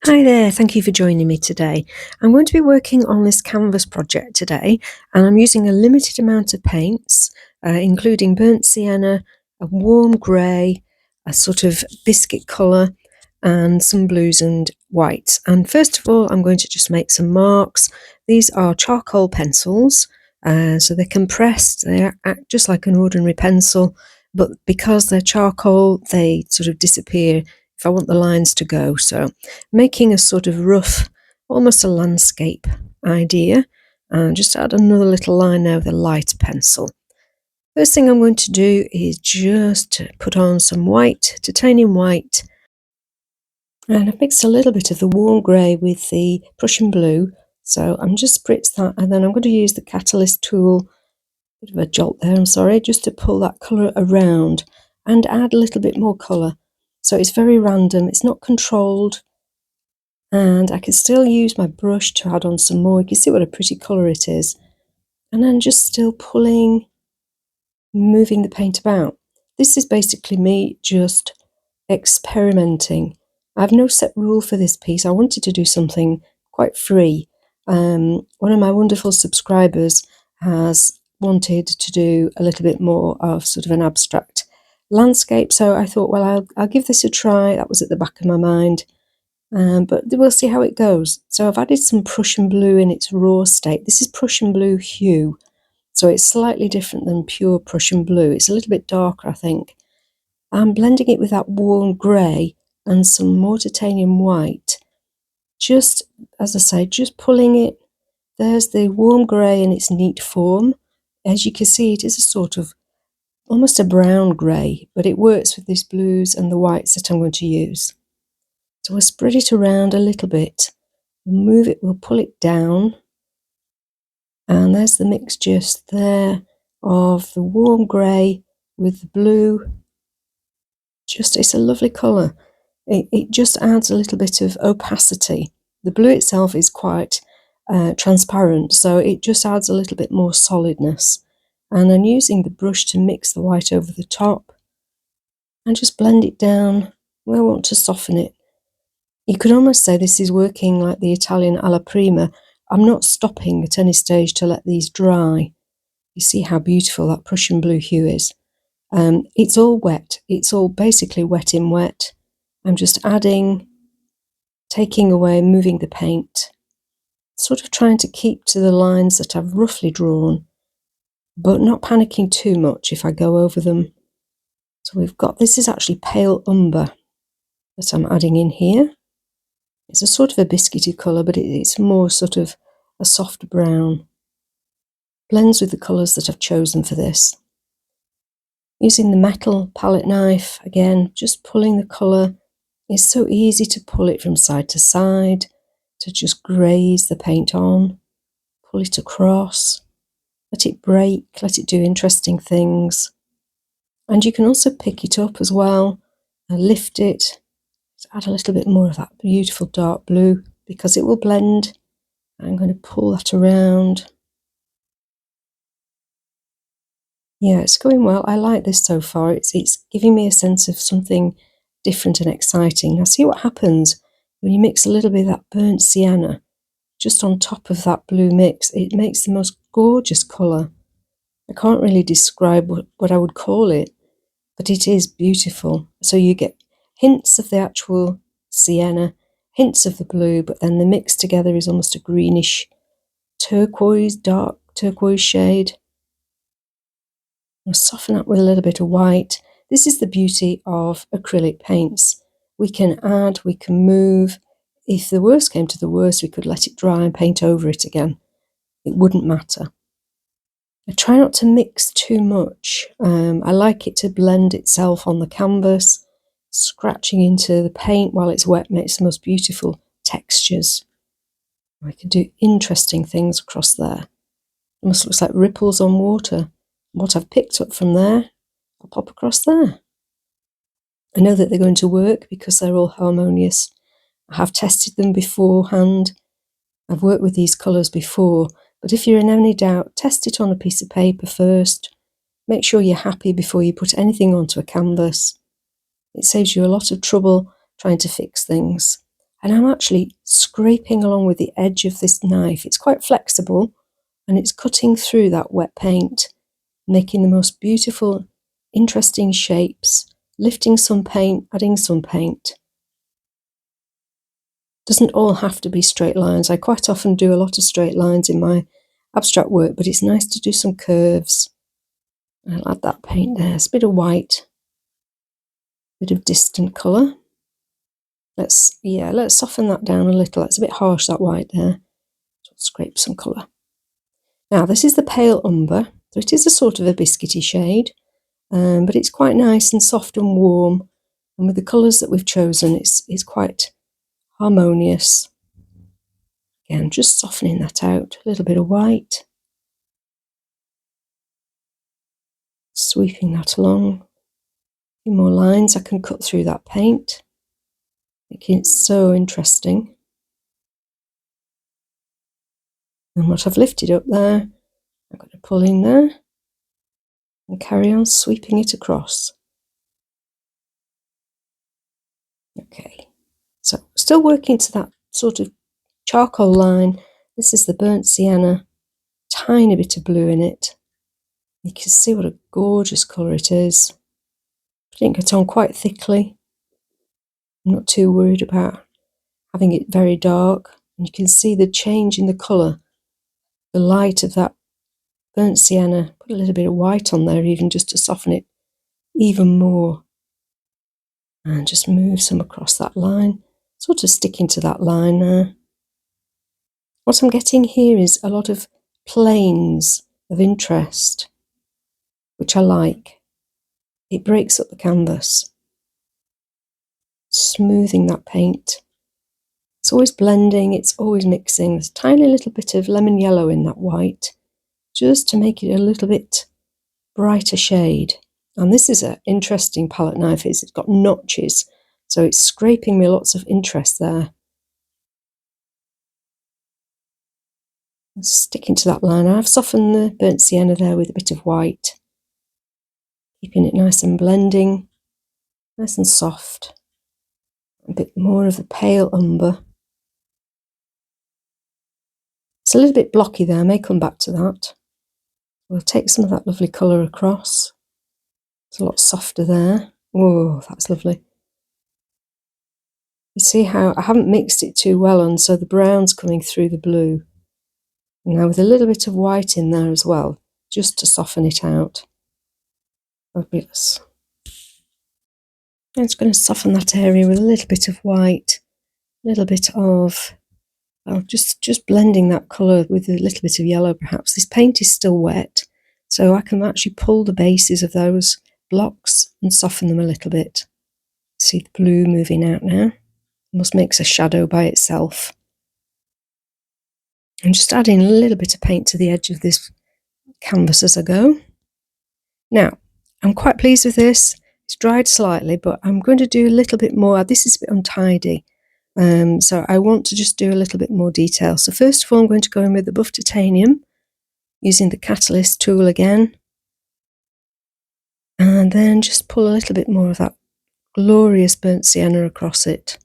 Hi there, thank you for joining me today. I'm going to be working on this canvas project today, and I'm using a limited amount of paints, including burnt sienna, a warm grey, a sort of biscuit colour, and some blues and whites. And first of all, I'm going to just make some marks. These are charcoal pencils, so they're compressed, they act just like an ordinary pencil, but because they're charcoal, they sort of disappear if I want the lines to go. So making a sort of rough, almost a landscape idea, and just add another little line now with a light pencil. First thing I'm going to do is just put on some white, titanium white, and I've mixed a little bit of the warm grey with the Prussian blue, so I'm just spritz that, and then I'm going to use the catalyst tool, bit of a jolt there, I'm sorry, just to pull that colour around and add a little bit more colour. So it's very random, it's not controlled, and I can still use my brush to add on some more. You can see what a pretty colour it is, and then just still pulling, moving the paint about. This is basically me just experimenting. I have no set rule for this piece. I wanted to do something quite free. One of my wonderful subscribers has wanted to do a little bit more of sort of an abstract landscape, so I thought, well, I'll give this a try. That was at the back of my mind. But we'll see how it goes. So I've added some Prussian blue in its raw state. This is Prussian blue hue, so it's slightly different than pure Prussian blue. It's a little bit darker, I think. I'm blending it with that warm grey and some more titanium white. Just, as I say, just pulling it. There's the warm grey in its neat form. As you can see, it is a sort of almost a brown grey, but it works with these blues and the whites that I'm going to use. So we'll spread it around a little bit, move it, we'll pull it down, and there's the mixture there of the warm grey with the blue. It's a lovely colour. It just adds a little bit of opacity. The blue itself is quite transparent, so it just adds a little bit more solidness. And I'm using the brush to mix the white over the top and just blend it down where I want to soften it. You could almost say this is working like the Italian alla prima. I'm not stopping at any stage to let these dry. You see how beautiful that Prussian blue hue is. It's all wet. It's all basically wet in wet. I'm just adding, taking away, moving the paint, sort of trying to keep to the lines that I've roughly drawn, but not panicking too much if I go over them. So we've got, this is actually pale umber that I'm adding in here. It's a sort of a biscuity colour, but it's more sort of a soft brown. Blends with the colours that I've chosen for this. Using the metal palette knife, again, just pulling the colour. It's so easy to pull it from side to side, to just graze the paint on, pull it across, let it break, let it do interesting things. And you can also pick it up as well, and lift it, add a little bit more of that beautiful dark blue, because it will blend. I'm going to pull that around. Yeah, it's going well. I like this so far. It's giving me a sense of something different and exciting. Now see what happens when you mix a little bit of that burnt sienna just on top of that blue mix. It makes the most gorgeous colour. I can't really describe what I would call it, but it is beautiful. So you get hints of the actual sienna, hints of the blue, but then the mix together is almost a greenish turquoise, dark turquoise shade. I'll soften up with a little bit of white. This is the beauty of acrylic paints. We can add, we can move. If the worst came to the worst, we could let it dry and paint over it again. It wouldn't matter. I try not to mix too much. I like it to blend itself on the canvas. Scratching into the paint while it's wet makes the most beautiful textures. I can do interesting things across there. Almost looks like ripples on water. What I've picked up from there, I'll pop across there. I know that they're going to work because they're all harmonious. I have tested them beforehand. I've worked with these colours before, but if you're in any doubt, test it on a piece of paper first. Make sure you're happy before you put anything onto a canvas. It saves you a lot of trouble trying to fix things. And I'm actually scraping along with the edge of this knife. It's quite flexible and it's cutting through that wet paint, making the most beautiful, interesting shapes, lifting some paint, adding some paint. Doesn't all have to be straight lines. I quite often do a lot of straight lines in my abstract work, but it's nice to do some curves. I'll add that paint there. It's a bit of white, a bit of distant colour. Let's soften that down a little. It's a bit harsh, that white there. So scrape some colour. Now this is the pale umber, so it is a sort of a biscuity shade, but it's quite nice and soft and warm. And with the colours that we've chosen, it's quite harmonious. Again, just softening that out. A little bit of white. Sweeping that along. A few more lines I can cut through that paint, making it so interesting. And what I've lifted up there, I'm going to pull in there and carry on sweeping it across. Okay, so still working to that sort of charcoal line. This is the burnt sienna, tiny bit of blue in it. You can see what a gorgeous colour it is. Putting it on quite thickly. I'm not too worried about having it very dark. And you can see the change in the colour, the light of that burnt sienna. Put a little bit of white on there even just to soften it even more. And just move some across that line, sort of sticking to that line there. What I'm getting here is a lot of planes of interest, which I like. It breaks up the canvas, smoothing that paint. It's always blending, it's always mixing. There's a tiny little bit of lemon yellow in that white, just to make it a little bit brighter shade. And this is an interesting palette knife. It's got notches, so it's scraping me lots of interest there. Sticking to that line, I've softened the burnt sienna there with a bit of white, keeping it nice and blending, nice and soft. A bit more of the pale umber. It's a little bit blocky there, I may come back to that. We'll take some of that lovely colour across. It's a lot softer there. Oh, that's lovely. You see how I haven't mixed it too well, and so the brown's coming through the blue. Now with a little bit of white in there as well, just to soften it out. Fabulous. I'm just going to soften that area with a little bit of white, a little bit of, just blending that colour with a little bit of yellow perhaps. This paint is still wet, so I can actually pull the bases of those blocks and soften them a little bit. See the blue moving out now. Almost makes a shadow by itself. I'm just adding a little bit of paint to the edge of this canvas as I go. Now, I'm quite pleased with this. It's dried slightly, but I'm going to do a little bit more. This is a bit untidy, so I want to just do a little bit more detail. So first of all, I'm going to go in with the buff titanium, using the catalyst tool again, and then just pull a little bit more of that glorious burnt sienna across it.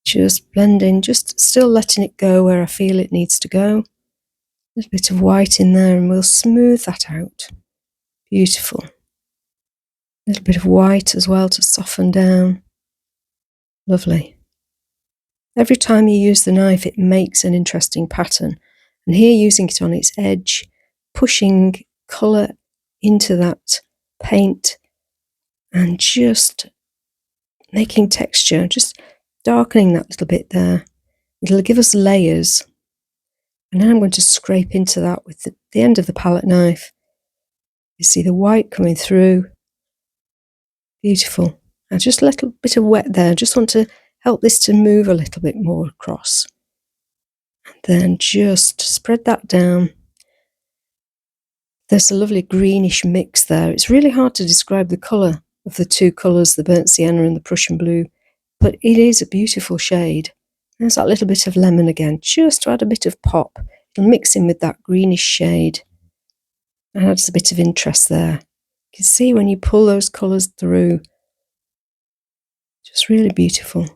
Just blending, just still letting it go where I feel it needs to go. A little bit of white in there and we'll smooth that out. Beautiful. A little bit of white as well to soften down. Lovely. Every time you use the knife it makes an interesting pattern. And here using it on its edge, pushing colour into that paint and just making texture, just darkening that little bit there. It'll give us layers. And then I'm going to scrape into that with the end of the palette knife. You see the white coming through. Beautiful. Now just a little bit of wet there. Just want to help this to move a little bit more across. And then just spread that down. There's a lovely greenish mix there. It's really hard to describe the colour of the two colours, the burnt sienna and the Prussian blue, but it is a beautiful shade. There's that little bit of lemon again, just to add a bit of pop. It'll mix in with that greenish shade and adds a bit of interest there. You can see when you pull those colours through, just really beautiful.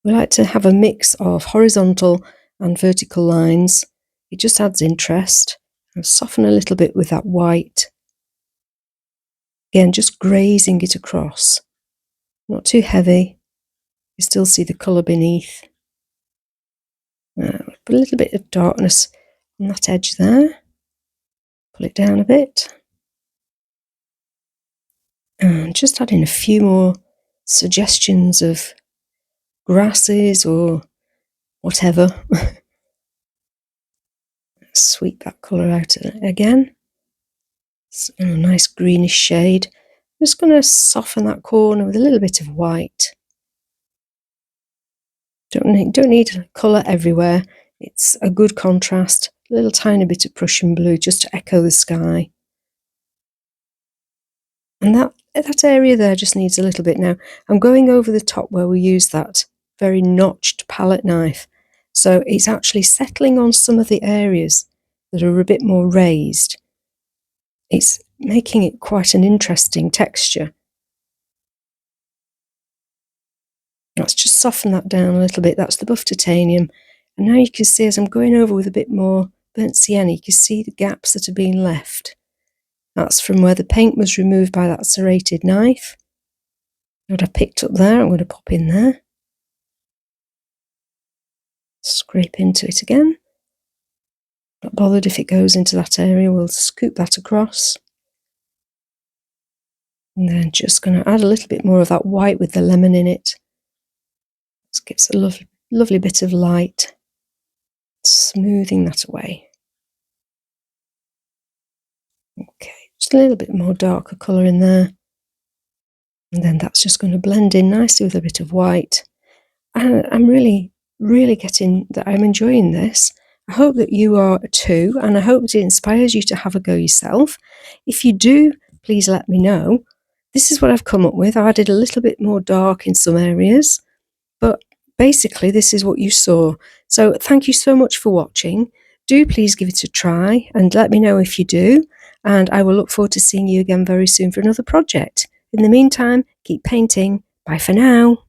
We like to have a mix of horizontal and vertical lines. It just adds interest. I'll soften a little bit with that white. Again, just grazing it across. Not too heavy. You still see the colour beneath. Put a little bit of darkness on that edge there. Pull it down a bit. And just add in a few more suggestions of grasses or whatever. Sweep that colour out again. It's a nice greenish shade. I'm just going to soften that corner with a little bit of white. Don't need colour everywhere. It's a good contrast. A little tiny bit of Prussian blue just to echo the sky. And that area there just needs a little bit now. I'm going over the top where we use that very notched palette knife. So it's actually settling on some of the areas that are a bit more raised. It's making it quite an interesting texture. Let's just soften that down a little bit. That's the buff titanium. And now you can see as I'm going over with a bit more burnt sienna, you can see the gaps that have been left. That's from where the paint was removed by that serrated knife. What I picked up there, I'm going to pop in there. Scrape into it again. Not bothered if it goes into that area, we'll scoop that across. And then just going to add a little bit more of that white with the lemon in it. This gives a lovely bit of light. Smoothing that away. Okay, just a little bit more darker colour in there. And then that's just going to blend in nicely with a bit of white. And I'm really getting that I'm enjoying this. I hope that you are too, and I hope that it inspires you to have a go yourself. If you do, please let me know. This is what I've come up with. I've added a little bit more dark in some areas, but basically this is what you saw. So thank you so much for watching. Do please give it a try and let me know if you do, and I will look forward to seeing you again very soon for another project. In the meantime, keep painting. Bye for now.